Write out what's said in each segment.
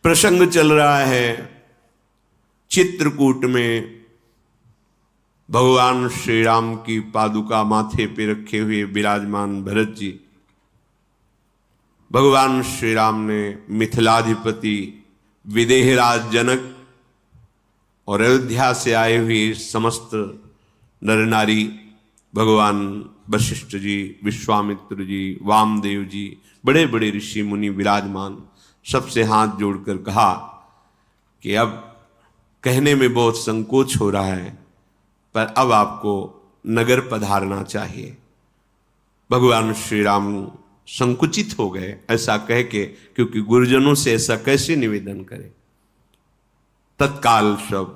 प्रसंग चल रहा है चित्रकूट में भगवान श्री राम की पादुका माथे पे रखे हुए विराजमान भरत जी। भगवान श्री राम ने मिथिलाधिपति विदेहराज जनक और अयोध्या से आए हुए समस्त नर नारी, भगवान वशिष्ठ जी, विश्वामित्र जी, वामदेव जी, बड़े बड़े ऋषि मुनि विराजमान, सबसे हाथ जोड़कर कहा कि अब कहने में बहुत संकोच हो रहा है, पर अब आपको नगर पधारना चाहिए। भगवान श्री राम संकुचित हो गए ऐसा कह के, क्योंकि गुरुजनों से ऐसा कैसे निवेदन करें। तत्काल सब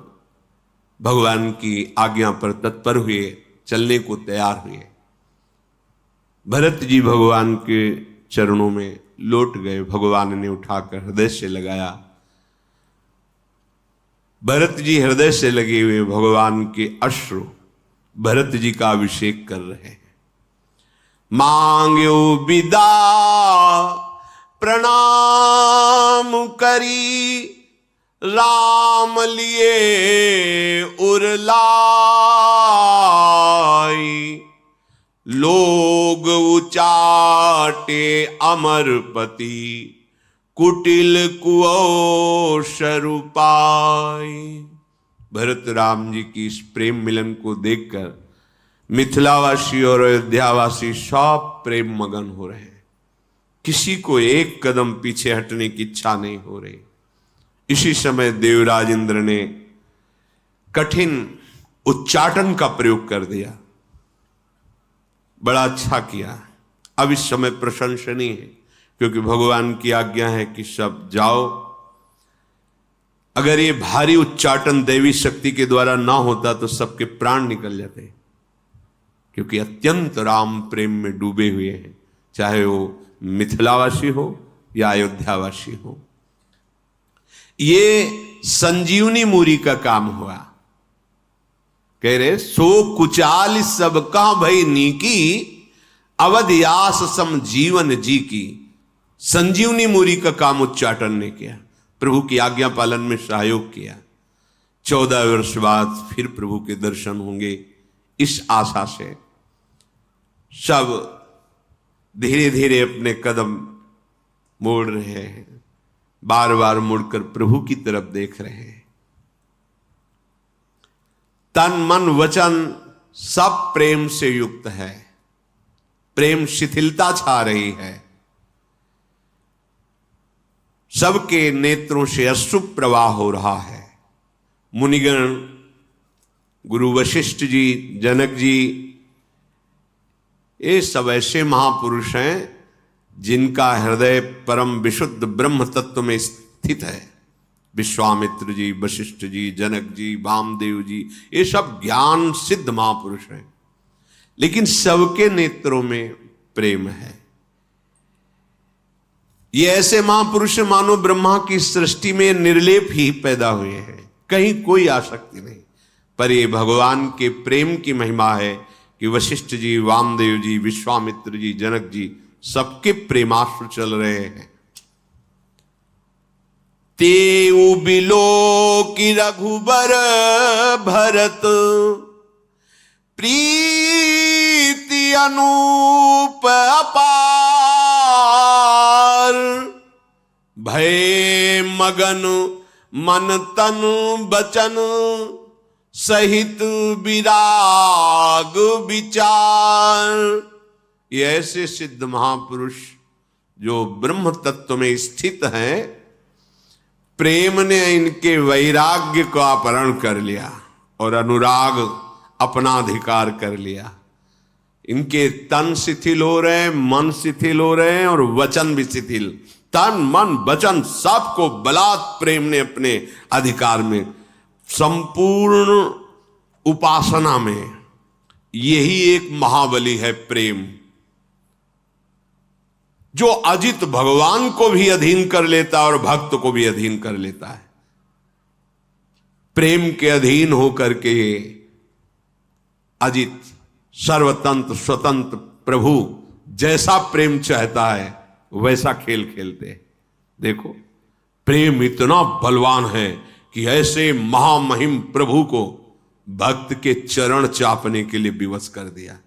भगवान की आज्ञा पर तत्पर हुए, चलने को तैयार हुए। भरत जी भगवान के चरणों में लौट गए। भगवान ने उठाकर हृदय से लगाया। भरत जी हृदय से लगे हुए भगवान के अश्रु भरत जी का अभिषेक कर रहे हैं। मांग्यो विदा प्रणाम करी, राम लिए उरलाई, लोग उचाटे अमरपति, कुटिल कुओ शरुपाई। भरत राम जी की इस प्रेम मिलन को देखकर मिथिलावासी और अयोध्यावासी सब प्रेम मगन हो रहे हैं। किसी को एक कदम पीछे हटने की इच्छा नहीं हो रही। इसी समय देवराज इंद्र ने कठिन उच्चाटन का प्रयोग कर दिया। बड़ा अच्छा किया। अब इस समय प्रशंसनीय है, क्योंकि भगवान की आज्ञा है कि सब जाओ। अगर ये भारी उच्चाटन दैवी शक्ति के द्वारा ना होता तो सबके प्राण निकल जाते, क्योंकि अत्यंत राम प्रेम में डूबे हुए हैं, चाहे वो मिथिलावासी हो या अयोध्यावासी हो। ये संजीवनी मूरी का काम हुआ। कह रहे सो कुचाल सब का भई नीकी, अवध्यास सम जीवन जी की। संजीवनी मूरी का काम उच्चाटन ने किया, प्रभु की आज्ञा पालन में सहयोग किया। 14 वर्ष बाद फिर प्रभु के दर्शन होंगे, इस आशा से सब धीरे धीरे अपने कदम मोड़ रहे हैं, बार बार मुड़कर प्रभु की तरफ देख रहे हैं। तन मन वचन सब प्रेम से युक्त है। प्रेम शिथिलता छा रही है। सबके नेत्रों से अश्रु प्रवाह हो रहा है। मुनिगण, गुरु वशिष्ठ जी, जनक जी, ये सब ऐसे महापुरुष हैं जिनका हृदय परम विशुद्ध ब्रह्म तत्व में स्थित है। विश्वामित्र जी, वशिष्ठ जी, जनक जी, वामदेव जी, ये सब ज्ञान सिद्ध महापुरुष हैं, लेकिन सबके नेत्रों में प्रेम है। ये ऐसे महापुरुष मानो ब्रह्मा की सृष्टि में निर्लेप ही पैदा हुए हैं, कहीं कोई आसक्ति नहीं। पर ये भगवान के प्रेम की महिमा है कि वशिष्ठ जी, वामदेव जी, विश्वामित्र जी, जनक जी, सबके प्रेमाश्रु चल रहे हैं। तेऊ बिलो की रघुबर भरत, प्रीति अनूप अपार, भय मगन मन तन बचन, सहित विराग विचार। ये ऐसे सिद्ध महापुरुष जो ब्रह्म तत्व में स्थित हैं, प्रेम ने इनके वैराग्य को अपहरण कर लिया और अनुराग अपना अधिकार कर लिया। इनके तन शिथिल हो रहे हैं, मन शिथिल हो रहे हैं और वचन भी शिथिल। तन मन वचन सबको बलात् प्रेम ने अपने अधिकार में, संपूर्ण उपासना में यही एक महाबली है प्रेम, जो अजित भगवान को भी अधीन कर लेता है और भक्त को भी अधीन कर लेता है। प्रेम के अधीन होकर के अजित सर्वतंत्र स्वतंत्र प्रभु जैसा प्रेम चाहता है वैसा खेल खेलते हैं। देखो प्रेम इतना बलवान है कि ऐसे महामहिम प्रभु को भक्त के चरण चापने के लिए विवश कर दिया,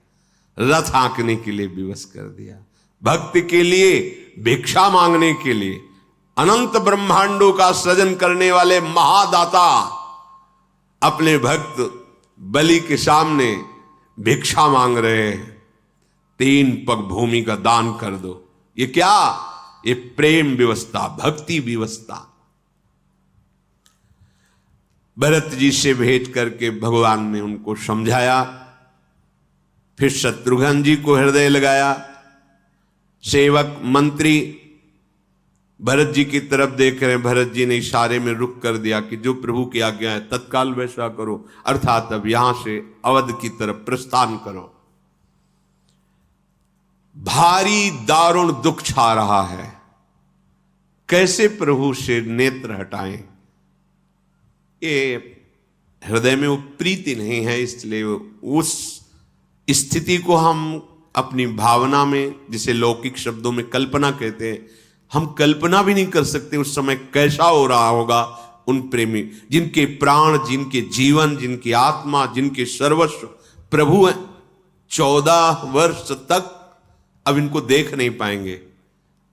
रथ हाँकने के लिए विवश कर दिया, भक्त के लिए भिक्षा मांगने के लिए। अनंत ब्रह्मांडों का सृजन करने वाले महादाता अपने भक्त बलि के सामने भिक्षा मांग रहे हैं, 3 पग भूमि का दान कर दो। ये क्या? ये प्रेम व्यवस्था, भक्ति व्यवस्था। भरत जी से भेंट करके भगवान ने उनको समझाया, फिर शत्रुघ्न जी को हृदय लगाया। सेवक मंत्री भरत जी की तरफ देख रहे हैं, भरत जी ने इशारे में रुक कर दिया कि जो प्रभु की आज्ञा है तत्काल वैसा करो, अर्थात अब यहां से अवध की तरफ प्रस्थान करो। भारी दारुण दुख छा रहा है, कैसे प्रभु से नेत्र हटाएं? ये हृदय में वो प्रीति नहीं है, इसलिए उस स्थिति को हम अपनी भावना में, जिसे लौकिक शब्दों में कल्पना कहते हैं, हम कल्पना भी नहीं कर सकते उस समय कैसा हो रहा होगा उन प्रेमी जिनके प्राण, जिनके जीवन, जिनकी आत्मा, जिनके सर्वस्व प्रभु हैं। 14 वर्ष तक अब इनको देख नहीं पाएंगे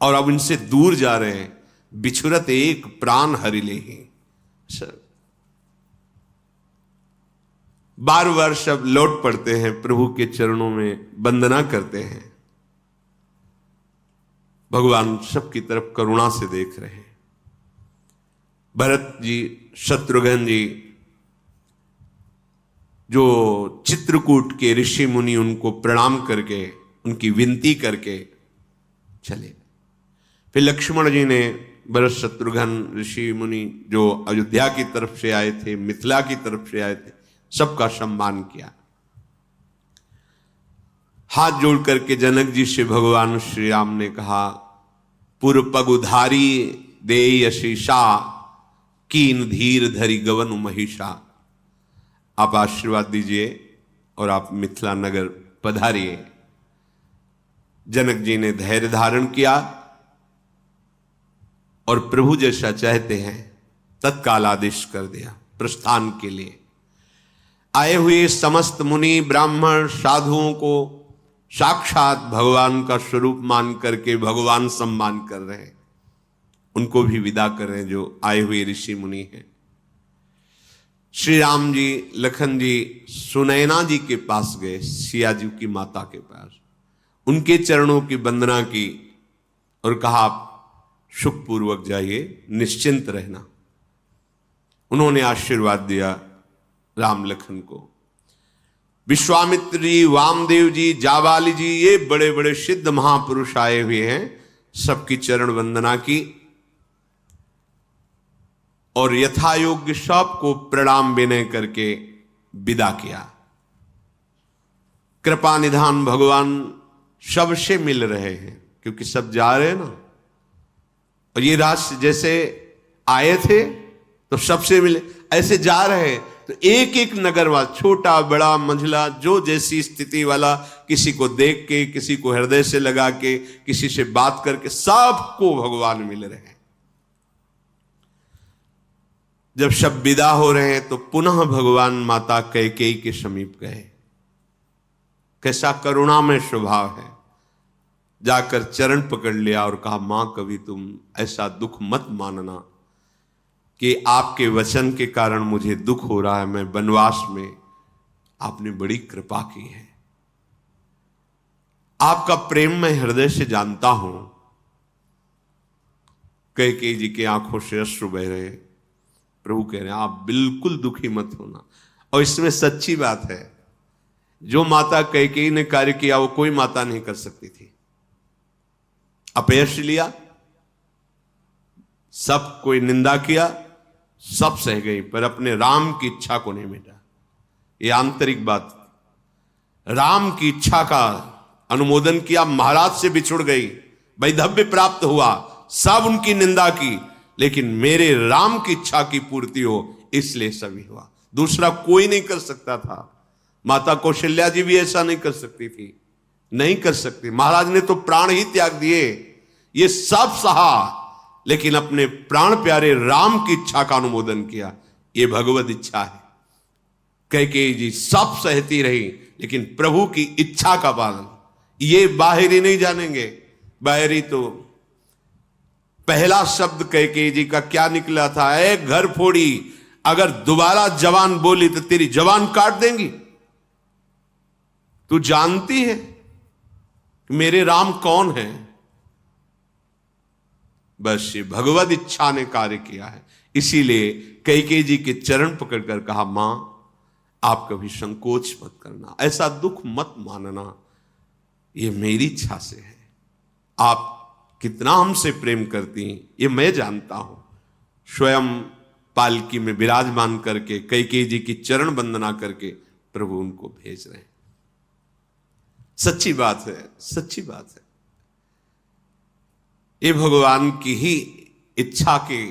और अब इनसे दूर जा रहे हैं। बिछुरत एक प्राण हरिले ही। बार शब्द लौट पड़ते हैं, प्रभु के चरणों में वंदना करते हैं। भगवान सबकी तरफ करुणा से देख रहे हैं। भरत जी, शत्रुघ्न जी, जो चित्रकूट के ऋषि मुनि, उनको प्रणाम करके, उनकी विनती करके चले। फिर लक्ष्मण जी ने भरत शत्रुघ्न ऋषि मुनि जो अयोध्या की तरफ से आए थे, मिथिला की तरफ से आए थे, सबका सम्मान किया। हाथ जोड़ करके जनक जी से भगवान श्री राम ने कहा, पुर पग उधारी देय शीशा, कीन धीर धरी गवन महिषा। आप आशीर्वाद दीजिए और आप मिथिला नगर पधारिए। जनक जी ने धैर्य धारण किया और प्रभु जैसा चाहते हैं तत्काल आदेश कर दिया प्रस्थान के लिए। आए हुए समस्त मुनि, ब्राह्मण, साधुओं को साक्षात भगवान का स्वरूप मान करके भगवान सम्मान कर रहे हैं, उनको भी विदा कर रहे हैं जो आए हुए ऋषि मुनि हैं। श्री राम जी, लखन जी सुनैना जी के पास गए, सिया जी की माता के पास, उनके चरणों की वंदना की और कहा सुखपूर्वक जाइए, निश्चिंत रहना। उन्होंने आशीर्वाद दिया राम लखन को। विश्वामित्र जी, वामदेव जी, जाबाली जी, ये बड़े बड़े सिद्ध महापुरुष आए हुए हैं, सबकी चरण वंदना की और यथा योग्य सबको प्रणाम विनय करके विदा किया। कृपा निधान भगवान सबसे मिल रहे हैं, क्योंकि सब जा रहे हैं ना। और ये राष्ट्र जैसे आए थे तो सबसे मिले, ऐसे जा रहे हैं तो एक एक नगर वाला, छोटा बड़ा मंझला, जो जैसी स्थिति वाला, किसी को देख के, किसी को हृदय से लगा के, किसी से बात करके, सबको भगवान मिल रहे हैं। जब सब विदा हो रहे हैं तो पुनः भगवान माता कैकेयी के समीप गए। कैसा करुणामय स्वभाव है। जाकर चरण पकड़ लिया और कहा, मां कभी तुम ऐसा दुख मत मानना कि आपके वचन के कारण मुझे दुख हो रहा है। मैं वनवास में, आपने बड़ी कृपा की है, आपका प्रेम मैं हृदय से जानता हूं। कैकेयी जी की आंखों से अश्रु बह रहे। प्रभु कह रहे हैं आप बिल्कुल दुखी मत होना। और इसमें सच्ची बात है, जो माता कैकेयी ने कार्य किया वो कोई माता नहीं कर सकती थी। अपयश लिया, सब कोई निंदा किया, सब सह गई, पर अपने राम की इच्छा को नहीं मिटा। ये आंतरिक बात, राम की इच्छा का अनुमोदन किया, महाराज से बिछुड़ गई, वैधव्य प्राप्त हुआ, सब उनकी निंदा की, लेकिन मेरे राम की इच्छा की पूर्ति हो इसलिए सभी हुआ। दूसरा कोई नहीं कर सकता था। माता कौशल्या जी भी ऐसा नहीं कर सकती थी, नहीं कर सकती। महाराज ने तो प्राण ही त्याग दिए। ये सब सहा, लेकिन अपने प्राण प्यारे राम की इच्छा का अनुमोदन किया। ये भगवत इच्छा है। कैकेयी जी सब सहती रही, लेकिन प्रभु की इच्छा का पालन। ये बाहरी नहीं जानेंगे। बाहरी तो पहला शब्द कैकेयी जी का क्या निकला था, ए घर फोड़ी, अगर दोबारा जवान बोली तो तेरी जवान काट देंगी। तू जानती है कि मेरे राम कौन है। बस ये भगवत इच्छा ने कार्य किया है। इसीलिए कैकेयी जी के चरण पकड़कर कहा, मां आप कभी संकोच मत करना, ऐसा दुख मत मानना, ये मेरी इच्छा से है। आप कितना हमसे प्रेम करती हैं ये मैं जानता हूं। स्वयं पालकी में विराजमान करके कैकेयी जी की चरण वंदना करके प्रभु उनको भेज रहे हैं। सच्ची बात है, सच्ची बात है। ये भगवान की ही इच्छा के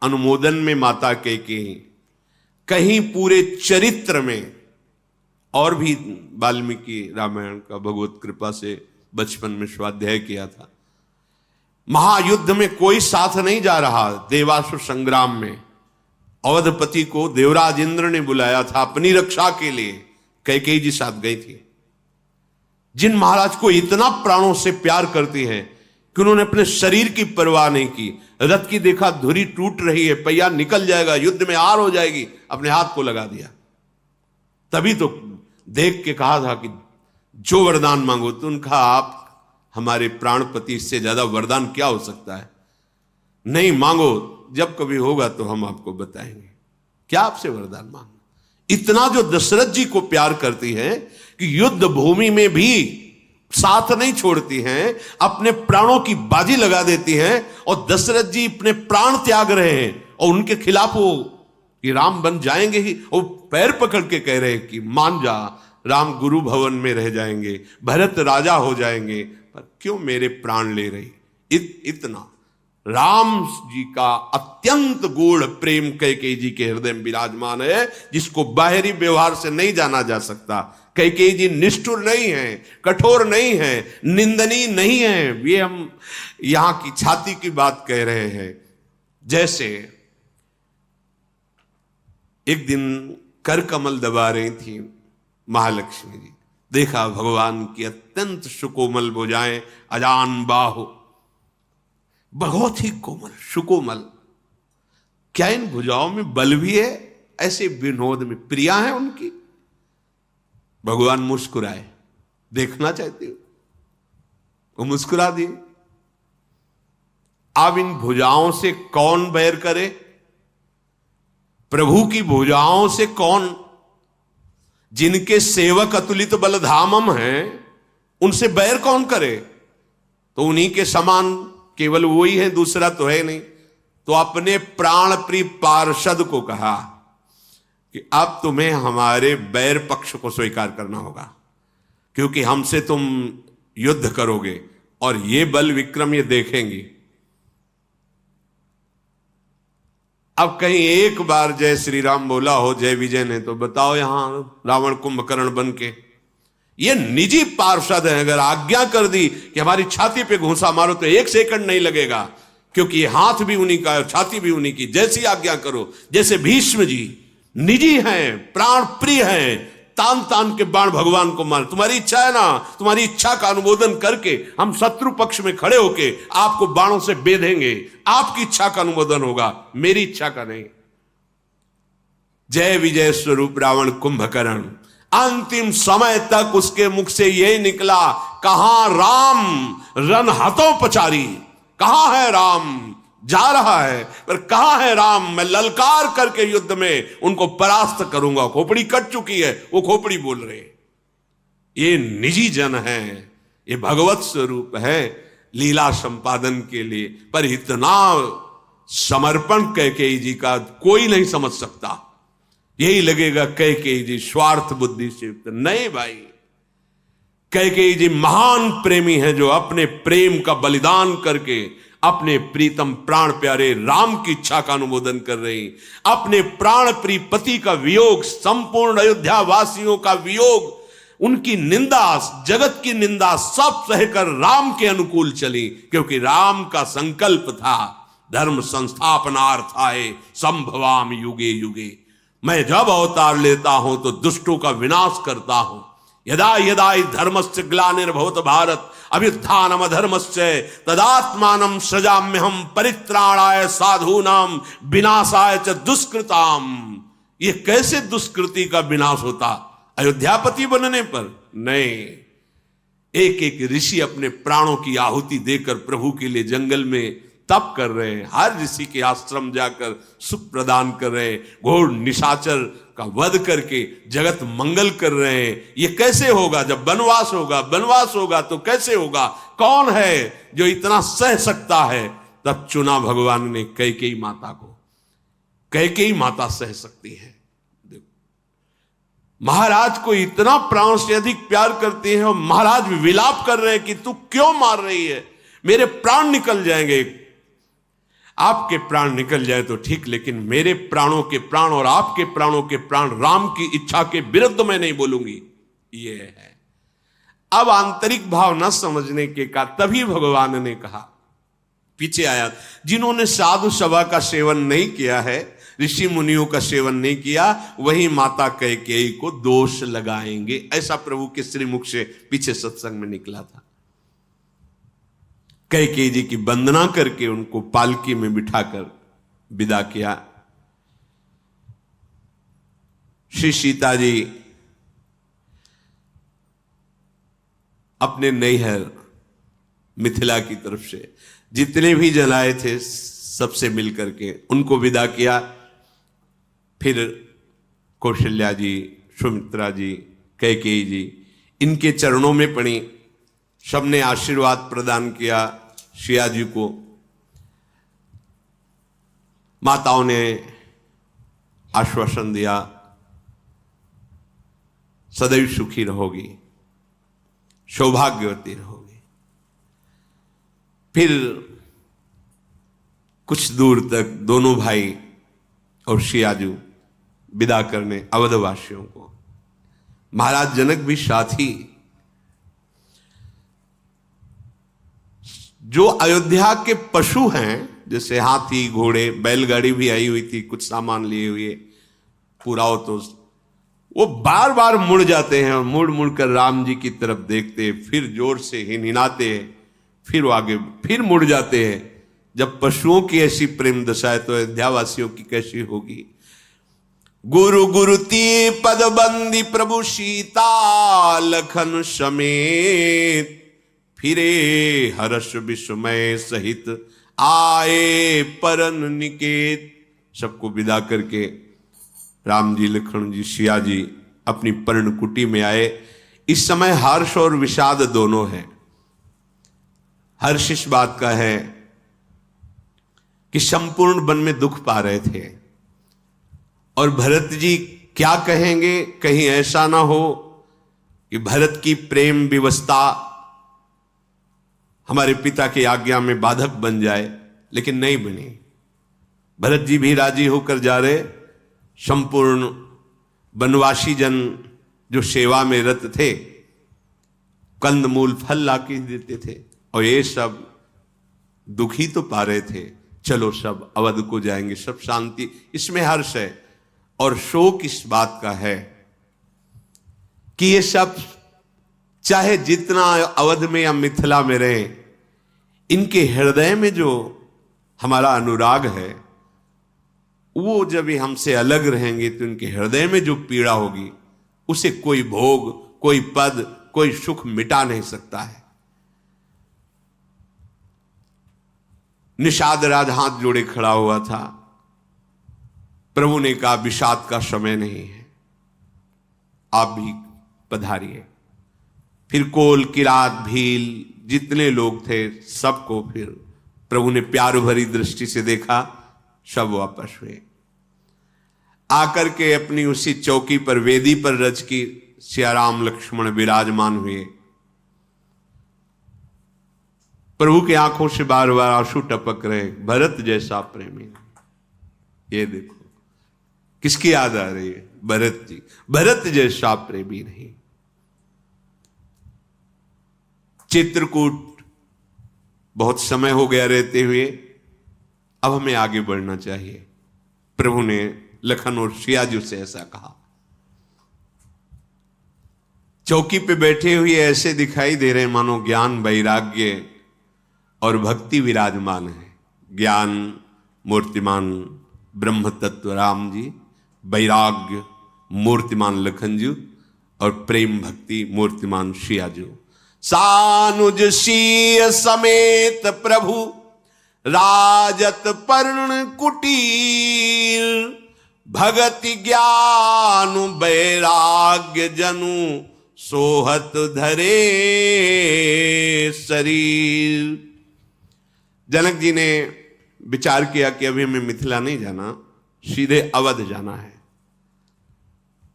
अनुमोदन में माता कैकेयी कहीं पूरे चरित्र में, और भी वाल्मीकि रामायण का भगवत कृपा से बचपन में स्वाध्याय किया था। महायुद्ध में कोई साथ नहीं जा रहा। देवासुर संग्राम में अवधपति को देवराज इंद्र ने बुलाया था अपनी रक्षा के लिए, कैकेयी जी साथ गई थी। जिन महाराज को इतना प्राणों से प्यार करती हैं कि उन्होंने अपने शरीर की परवाह नहीं की। रथ की देखा धुरी टूट रही है, पहिया निकल जाएगा, युद्ध में हार हो जाएगी, अपने हाथ को लगा दिया। तभी तो देख के कहा था कि जो वरदान मांगो। तो उनका आप हमारे प्राणपति, इससे ज्यादा वरदान क्या हो सकता है। नहीं मांगो, जब कभी होगा तो हम आपको बताएंगे। क्या आपसे वरदान मांगना। इतना जो दशरथ जी को प्यार करती है कि युद्ध भूमि में भी साथ नहीं छोड़ती हैं, अपने प्राणों की बाजी लगा देती हैं। और दशरथ जी अपने प्राण त्याग रहे हैं और उनके खिलाफ वो कि राम बन जाएंगे ही, और पैर पकड़ के कह रहे हैं कि मान जा, राम गुरु भवन में रह जाएंगे, भरत राजा हो जाएंगे, पर क्यों मेरे प्राण ले रही। इतना राम जी का अत्यंत गूढ़ प्रेम कैकेयी जी के हृदय में विराजमान है, जिसको बाहरी व्यवहार से नहीं जाना जा सकता। कैकेयी जी निष्ठुर नहीं है, कठोर नहीं है, निंदनीय नहीं है। ये हम यहां की छाती की बात कह रहे हैं। जैसे एक दिन कर कमल दबा रही थी महालक्ष्मी जी, देखा भगवान की अत्यंत सुकोमल भुजाएं, अजान बाहु, बहुत ही कोमल सुकोमल। क्या इन भुजाओं में बल भी है। ऐसे विनोद में प्रिया है उनकी। भगवान मुस्कुराए, देखना चाहते हो, वो मुस्कुरा दिए। अब इन भुजाओं से कौन बैर करे। प्रभु की भुजाओं से कौन, जिनके सेवक अतुलित बलधामम हैं, उनसे बैर कौन करे। तो उन्हीं के समान केवल वो ही है, दूसरा तो है नहीं। तो अपने प्राण प्रिय पार्षद को कहा कि अब तुम्हें हमारे बैर पक्ष को स्वीकार करना होगा, क्योंकि हमसे तुम युद्ध करोगे और ये बल विक्रम ये देखेंगी। अब कहीं एक बार जय श्री राम बोला हो जय विजय ने, तो बताओ यहां रावण कुंभकर्ण बन के। ये निजी पार्षद है, अगर आज्ञा कर दी कि हमारी छाती पे घूंसा मारो तो 1 सेकंड नहीं लगेगा, क्योंकि ये हाथ भी उन्हीं का है, छाती भी उन्हीं की। जैसी आज्ञा करो। जैसे भीष्म जी निजी हैं, प्राण प्रिय हैं, तान तान के बाण भगवान को मार। तुम्हारी इच्छा है ना, तुम्हारी इच्छा का अनुमोदन करके हम शत्रु पक्ष में खड़े होके आपको बाणों से बेधेंगे। आपकी इच्छा का अनुमोदन होगा, मेरी इच्छा का नहीं। जय विजय स्वरूप रावण कुंभकर्ण। अंतिम समय तक उसके मुख से यही निकला, कहां राम रन हतोपचारी। कहां है राम, जा रहा है पर कहां है राम। मैं ललकार करके युद्ध में उनको परास्त करूंगा। खोपड़ी कट चुकी है, वो खोपड़ी बोल रहे। ये निजी जन है, ये भगवत स्वरूप है लीला संपादन के लिए। पर इतना समर्पण कैकेयी जी का कोई नहीं समझ सकता। यही लगेगा कैकेयी जी स्वार्थ बुद्धि से युक्त। नहीं भाई, कैकेयी जी महान प्रेमी है, जो अपने प्रेम का बलिदान करके अपने प्रीतम प्राण प्यारे राम की इच्छा का अनुमोदन कर रही। अपने प्राण प्रिय पति का वियोग, संपूर्ण अयोध्या वासियों का वियोग, उनकी निंदा, जगत की निंदा सब सहकर राम के अनुकूल चली, क्योंकि राम का संकल्प था धर्म संस्थापनार्थाय संभवाम युगे युगे। मैं जब अवतार लेता हूं तो दुष्टों का विनाश करता हूं। यदा यदा हि धर्मस्य ग्लानिर्भवत भारत अभ्युत्थानम धर्मस्य तदात्मानं सृजाम्यहं परित्राणाय साधूनां विनाशाय च दुष्कृताम। ये कैसे दुष्कृति का विनाश होता? अयोध्यापति बनने पर नहीं। एक एक ऋषि अपने प्राणों की आहुति देकर प्रभु के लिए जंगल में तप कर रहे हैं। हर ऋषि के आश्रम जाकर सुख प्रदान कर रहे हैं, घोर निशाचर का वध करके जगत मंगल कर रहे हैं। ये कैसे होगा? जब वनवास होगा, वनवास होगा तो कैसे होगा? कौन है जो इतना सह सकता है? तब चुना भगवान ने कैकेयी माता को। कैकेयी माता सह सकती है। महाराज को इतना प्राण से अधिक प्यार करते हैं और महाराज विलाप कर रहे हैं कि तू क्यों मार रही है, मेरे प्राण निकल जाएंगे। आपके प्राण निकल जाए तो ठीक, लेकिन मेरे प्राणों के प्राण और आपके प्राणों के प्राण राम की इच्छा के विरुद्ध मैं नहीं बोलूंगी। ये है। अब आंतरिक भाव न समझने के कारण तभी भगवान ने कहा, पीछे आया, जिन्होंने साधु सभा का सेवन नहीं किया है, ऋषि मुनियों का सेवन नहीं किया, वही माता कैकेयी को दोष लगाएंगे। ऐसा प्रभु के श्रीमुख से पीछे सत्संग में निकला था। कैकेयी जी की वंदना करके उनको पालकी में बिठाकर विदा किया। श्री सीता जी अपने नैहर मिथिला की तरफ से जितने भी जन आए थे सबसे मिलकर के उनको विदा किया। फिर कौशल्या जी, सुमित्रा जी, कैकेयी जी इनके चरणों में पड़ी। सबने आशीर्वाद प्रदान किया सिया जी को। माताओं ने आश्वासन दिया, सदैव सुखी रहोगी, सौभाग्यवती रहोगी। फिर कुछ दूर तक दोनों भाई और सियाजू विदा करने अवधवासियों को। महाराज जनक भी साथ ही। जो अयोध्या के पशु हैं, जैसे हाथी, घोड़े, बैलगाड़ी भी आई हुई थी कुछ सामान लिए हुए, पूरा हो तो वो बार बार मुड़ जाते हैं और मुड़ मुड़ कर राम जी की तरफ देखते, फिर जोर से हिनहिनाते हैं, फिर आगे फिर मुड़ जाते हैं। जब पशुओं की ऐसी प्रेम दशा है तो अयोध्यावासियों की कैसी होगी। गुरु गुरुती पदबंदी प्रभु सीता लखन समेत, फिरे हर्ष विस्मय सहित आए परन निकेत। सबको विदा करके राम जी, लखन जी, सिया जी अपनी पर्णकुटी में आए। इस समय हर्ष और विषाद दोनों है। हर्ष इस बात का है कि संपूर्ण वन में दुख पा रहे थे और भरत जी क्या कहेंगे, कहीं ऐसा ना हो कि भरत की प्रेम विवशता हमारे पिता की आज्ञा में बाधक बन जाए, लेकिन नहीं बनी। भरत जी भी राजी होकर जा रहे। संपूर्ण वनवासी जन जो सेवा में रत थे, कंदमूल फल लाके देते थे और ये सब दुखी तो पा रहे थे। चलो सब अवध को जाएंगे, सब शांति, इसमें हर्ष है। और शोक इस बात का है कि ये सब चाहे जितना अवध में या मिथिला में रहे, इनके हृदय में जो हमारा अनुराग है, वो जब ये हमसे अलग रहेंगे तो इनके हृदय में जो पीड़ा होगी उसे कोई भोग, कोई पद, कोई सुख मिटा नहीं सकता है। निषाद राज हाथ जोड़े खड़ा हुआ था। प्रभु ने कहा विषाद का समय नहीं है, आप भी पधारिए। फिर कोल, किरात, भील जितने लोग थे सबको फिर प्रभु ने प्यार भरी दृष्टि से देखा। सब वापस हुए। आकर के अपनी उसी चौकी पर, वेदी पर रच की सियाराम लक्ष्मण विराजमान हुए। प्रभु की आंखों से बार बार आंसू टपक रहे। भरत जैसा प्रेमी, ये देखो किसकी याद आ रही है? भरत जी। भरत जैसा प्रेमी नहीं। चित्रकूट बहुत समय हो गया रहते हुए, अब हमें आगे बढ़ना चाहिए। प्रभु ने लखन और सियाजू से ऐसा कहा। चौकी पे बैठे हुए ऐसे दिखाई दे रहे मानो ज्ञान, वैराग्य और भक्ति विराजमान है। ज्ञान मूर्तिमान ब्रह्म तत्व राम जी, वैराग्य मूर्तिमान लखन जी और प्रेम भक्ति मूर्तिमान सियाजू। सानुज सिय समेत प्रभु राजत पर्ण कुटीर, भगति ज्ञान वैराग्य जनु सोहत धरे शरीर। जनक जी ने विचार किया कि अभी हमें मिथिला नहीं जाना, सीधे अवध जाना है।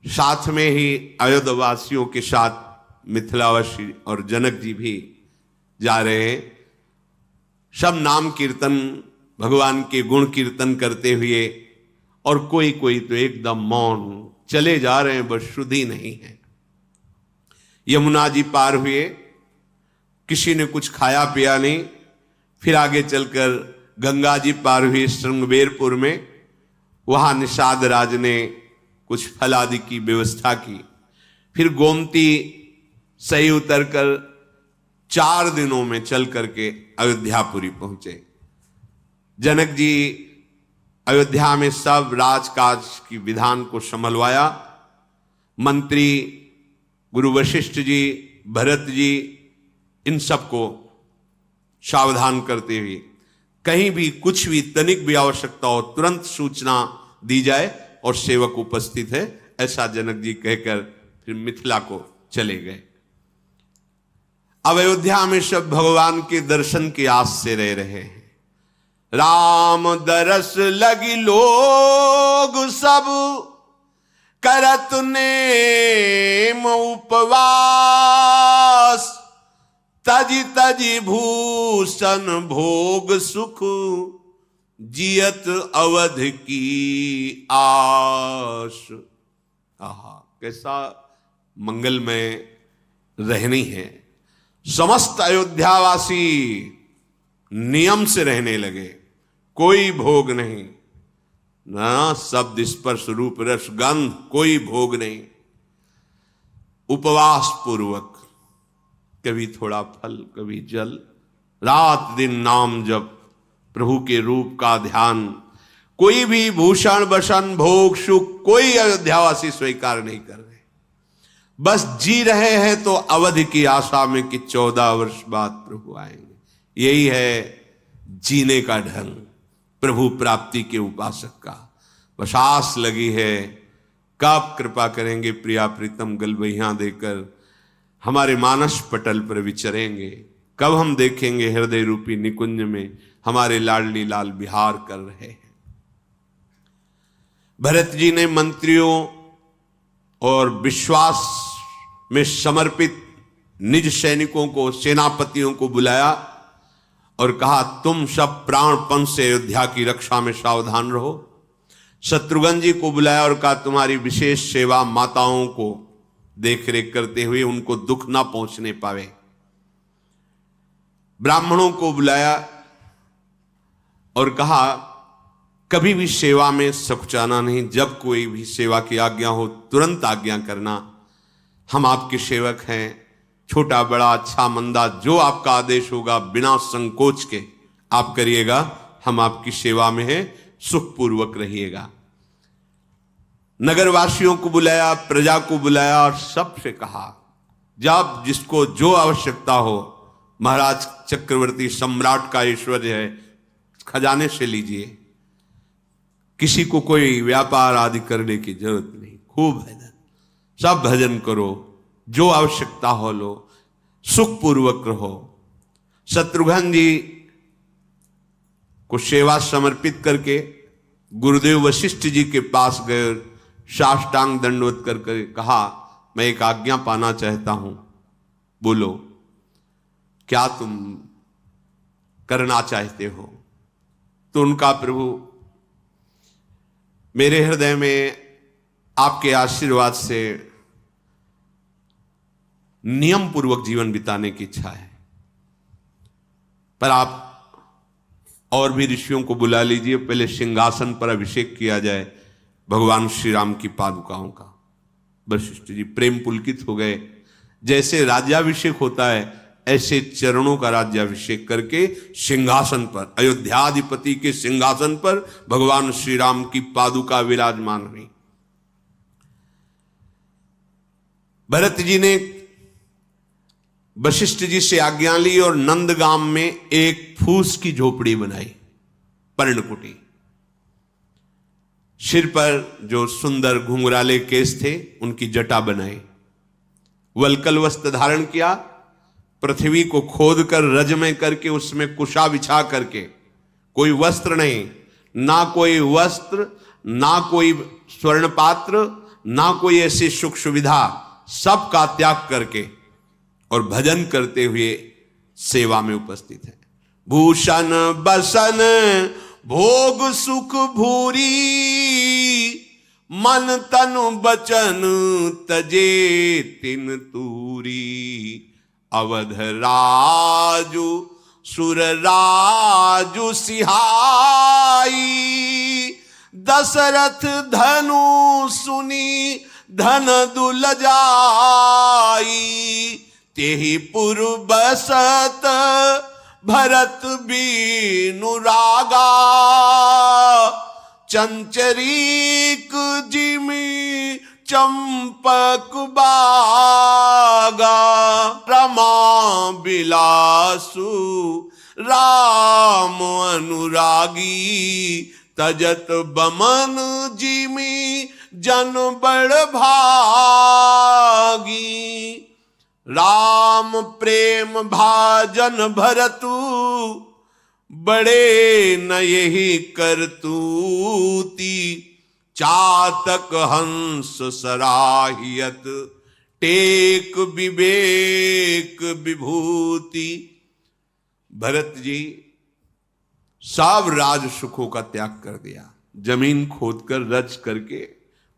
साथ में ही अयोध्यवासियों के साथ मिथिलावासी और जनक जी भी जा रहे हैं। सब नाम कीर्तन, भगवान के गुण कीर्तन करते हुए, और कोई कोई तो एकदम मौन चले जा रहे हैं, बस शुद्धि नहीं है। यमुना जी पार हुए, किसी ने कुछ खाया पिया नहीं। फिर आगे चलकर गंगा जी पार हुई श्रृंगवेरपुर में, वहां निषाद राज ने कुछ फल आदि की व्यवस्था की। फिर गोमती सही उतरकर 4 दिनों में चल करके अयोध्यापुरी पहुंचे। जनक जी अयोध्या में सब राजकाज की विधान को संभलवाया। मंत्री गुरु वशिष्ठ जी, भरत जी, इन सबको सावधान करते हुए कहीं भी कुछ भी तनिक भी आवश्यकता हो तुरंत सूचना दी जाए और सेवक उपस्थित है, ऐसा जनक जी कहकर फिर मिथिला को चले गए। अब अयोध्या में सब भगवान के दर्शन की आस से रह रहे हैं। राम दरस लगी लोग सब करत नेम उपवास, तजी तजी भूषण भोग सुख जियत अवध की आस। आहा, कैसा मंगलमय रहनी है। समस्त अयोध्यावासी नियम से रहने लगे, कोई भोग नहीं, ना शब्द स्पर्श रूप रस गंध, कोई भोग नहीं। उपवास पूर्वक, कभी थोड़ा फल, कभी जल, रात दिन नाम जप, प्रभु के रूप का ध्यान। कोई भी भूषण वसन भोग सुख कोई अयोध्यावासी स्वीकार नहीं कर रहे, बस जी रहे हैं तो अवधि की आशा में कि 14 वर्ष बाद प्रभु आएंगे। यही है जीने का ढंग प्रभु प्राप्ति के उपासक का। बस आस लगी है कब कृपा करेंगे प्रिया प्रीतम गलबैया देकर हमारे मानस पटल पर विचरेंगे, कब हम देखेंगे हृदय रूपी निकुंज में हमारे लाडली लाल विहार कर रहे हैं। भरत जी ने मंत्रियों और विश्वास में समर्पित निज सैनिकों को, सेनापतियों को बुलाया और कहा, तुम सब प्राणपण से अयोध्या की रक्षा में सावधान रहो। शत्रुघ्न जी को बुलाया और कहा, तुम्हारी विशेष सेवा माताओं को देख रेख करते हुए उनको दुख ना पहुंचने पावे। ब्राह्मणों को बुलाया और कहा, कभी भी सेवा में सकुचाना नहीं, जब कोई भी सेवा की आज्ञा हो तुरंत आज्ञा करना। हम आपके सेवक हैं, छोटा बड़ा अच्छा मंदा जो आपका आदेश होगा बिना संकोच के आप करिएगा, हम आपकी सेवा में हैं, सुखपूर्वक रहिएगा। नगरवासियों को बुलाया, प्रजा को बुलाया और सबसे कहा, जब जिसको जो आवश्यकता हो, महाराज चक्रवर्ती सम्राट का ऐश्वर्य है, खजाने से लीजिए, किसी को कोई व्यापार आदि करने की जरूरत नहीं, खूब भजन, सब भजन करो, जो आवश्यकता हो लो, सुखपूर्वक रहो। शत्रुघ्न जी को सेवा समर्पित करके गुरुदेव वशिष्ठ जी के पास गए, साष्टांग दंडवत करके कहा, मैं एक आज्ञा पाना चाहता हूं, बोलो क्या तुम करना चाहते हो। तो उनका, प्रभु मेरे हृदय में आपके आशीर्वाद से नियम पूर्वक जीवन बिताने की इच्छा है, पर आप और भी ऋषियों को बुला लीजिए, पहले सिंहासन पर अभिषेक किया जाए भगवान श्री राम की पादुकाओं का। वशिष्ठ जी प्रेम पुलकित हो गए। जैसे राज्याभिषेक होता है ऐसे चरणों का राज्याभिषेक करके सिंहासन पर, अयोध्याधिपति के सिंहासन पर भगवान श्री राम की पादुका विराजमान हुई। भरत जी ने वशिष्ठ जी से आज्ञा ली और नंदगाम में एक फूस की झोपड़ी बनाई, पर्णकुटी। सिर पर जो सुंदर घुंघराले केस थे उनकी जटा बनाई, वल्कल वस्त्र धारण किया, पृथ्वी को खोद कर रजमय करके उसमें कुशा बिछा करके, कोई वस्त्र नहीं, ना कोई वस्त्र, ना कोई स्वर्ण पात्र, ना कोई ऐसी सुख सुविधा, सब का त्याग करके और भजन करते हुए सेवा में उपस्थित है। भूषण बसन भोग सुख भूरी, मन तनु बचन तजे तिन तूरी। अवध राजु सुर राजु सिहाई, दशरथ धनु सुनी धन दुल जाई। तेहि पुर बसत भरत बीनु रागा, चंचरीक जिमी चंपक बागा। रमा बिलासु राम अनुरागी, तजत बमन जिमी जन बड़ भागी। राम प्रेम भाजन भरतु, बड़े न यही करतूती। चातक हंस सराहियत, टेक विवेक विभूति। भरत जी सब राज सुखों का त्याग कर दिया, जमीन खोदकर रच करके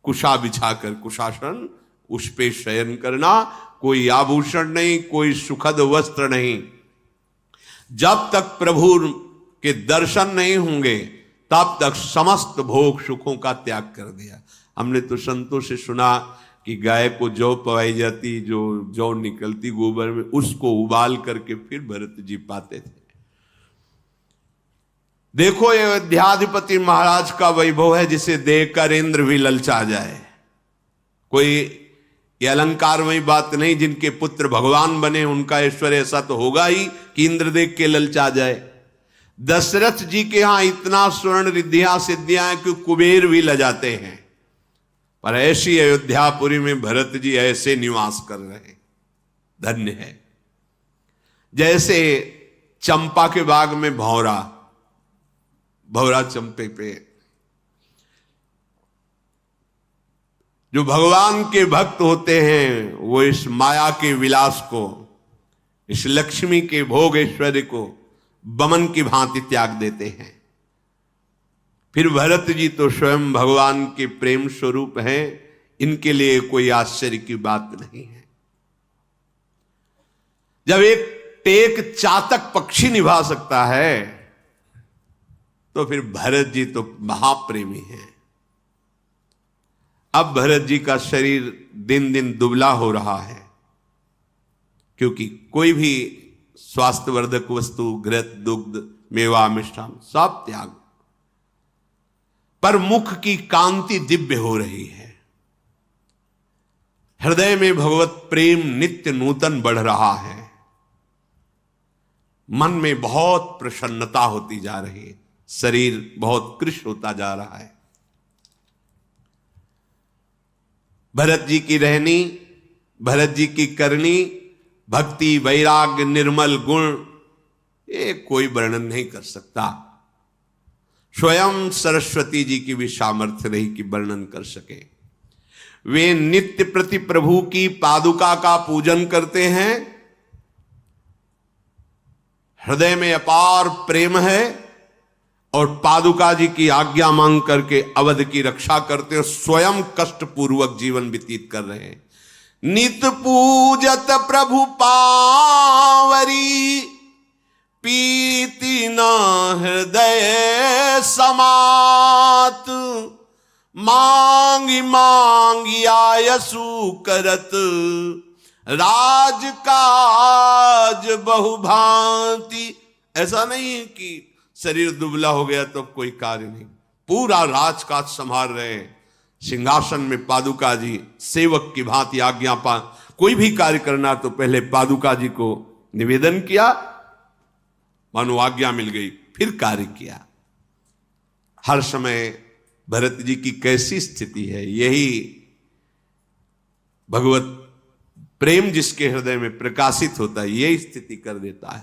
कुशा बिछाकर, कुशासन, उस पे शयन करना, कोई आभूषण नहीं, कोई सुखद वस्त्र नहीं। जब तक प्रभु के दर्शन नहीं होंगे तब तक समस्त भोग सुखों का त्याग कर दिया। हमने तो संतों से सुना कि गाय को जौ पवाई जाती, जो जौ निकलती गोबर में, उसको उबाल करके फिर भरत जी पाते थे। देखो ये अयोध्याधिपति महाराज का वैभव है, जिसे देखकर इंद्र भी ललचा जाए। कोई ये अलंकारमयी बात नहीं, जिनके पुत्र भगवान बने उनका ऐश्वर्य ऐसा तो होगा ही कि इंद्र देख के ललचा जाए। दशरथ जी के यहां इतना स्वर्ण रिद्धियां सिद्धियां हैं कि कुबेर भी लजाते हैं, पर ऐसी अयोध्यापुरी में भरत जी ऐसे निवास कर रहे, धन्य है। जैसे चंपा के बाग में भौरा, भौरा चंपे पे, जो भगवान के भक्त होते हैं वो इस माया के विलास को, इस लक्ष्मी के भोग ऐश्वर्य को बमन की भांति त्याग देते हैं। फिर भरत जी तो स्वयं भगवान के प्रेम स्वरूप हैं, इनके लिए कोई आश्चर्य की बात नहीं है। जब एक टेक चातक पक्षी निभा सकता है तो फिर भरत जी तो महाप्रेमी हैं। अब भरत जी का शरीर दिन दिन दुबला हो रहा है, क्योंकि कोई भी स्वास्थ्यवर्धक वस्तु, घृत, दुग्ध, मेवा, मिष्ठान सब त्याग, पर मुख की कांति दिव्य हो रही है। हृदय में भगवत प्रेम नित्य नूतन बढ़ रहा है। मन में बहुत प्रसन्नता होती जा रही है, शरीर बहुत कृश होता जा रहा है। भरत जी की रहनी, भरत जी की करनी, भक्ति, वैराग्य, निर्मल गुण, ये कोई वर्णन नहीं कर सकता। स्वयं सरस्वती जी की भी सामर्थ्य नहीं कि वर्णन कर सके। वे नित्य प्रति प्रभु की पादुका का पूजन करते हैं, हृदय में अपार प्रेम है, और पादुका जी की आज्ञा मांग करके अवध की रक्षा करते हैं, स्वयं कष्ट पूर्वक जीवन व्यतीत कर रहे हैं। नित पूजत प्रभु पावरी, पीति न हृदय समात, मांगी मांगी आयसु करत, राजकाज बहुभांति। ऐसा नहीं कि शरीर दुबला हो गया तो कोई कार्य नहीं, पूरा राजकाज संभाल रहे हैं। सिंहासन में पादुका जी सेवक की भांति आज्ञा पा, कोई भी कार्य करना तो पहले पादुका जी को निवेदन किया, मानो आज्ञा मिल गई, फिर कार्य किया। हर समय भरत जी की कैसी स्थिति है, यही भगवत प्रेम जिसके हृदय में प्रकाशित होता है यही स्थिति कर देता है।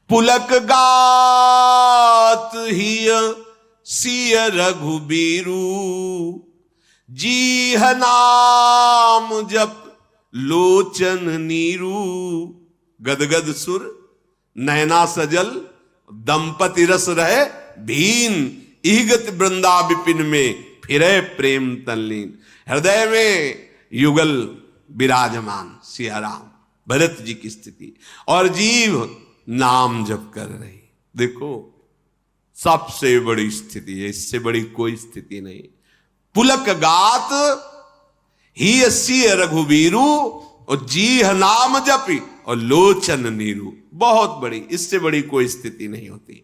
पुलक गात ही सिय रघुबीरू, जीह नाम जप लोचन नीरू, गदगद सुर नैना सजल, दंपति रस रहे भीन, ईगत वृंदा विपिन में फिरे प्रेम तल्लीन। हृदय में युगल विराजमान सियाराम, भरत जी की स्थिति, और जीव नाम जप कर रही। देखो सबसे बड़ी स्थिति है, इससे बड़ी कोई स्थिति नहीं। पुलक गात ही सिय रघुवीरू, और जीह नाम जपी और लोचन नीरू, बहुत बड़ी, इससे बड़ी कोई स्थिति नहीं होती।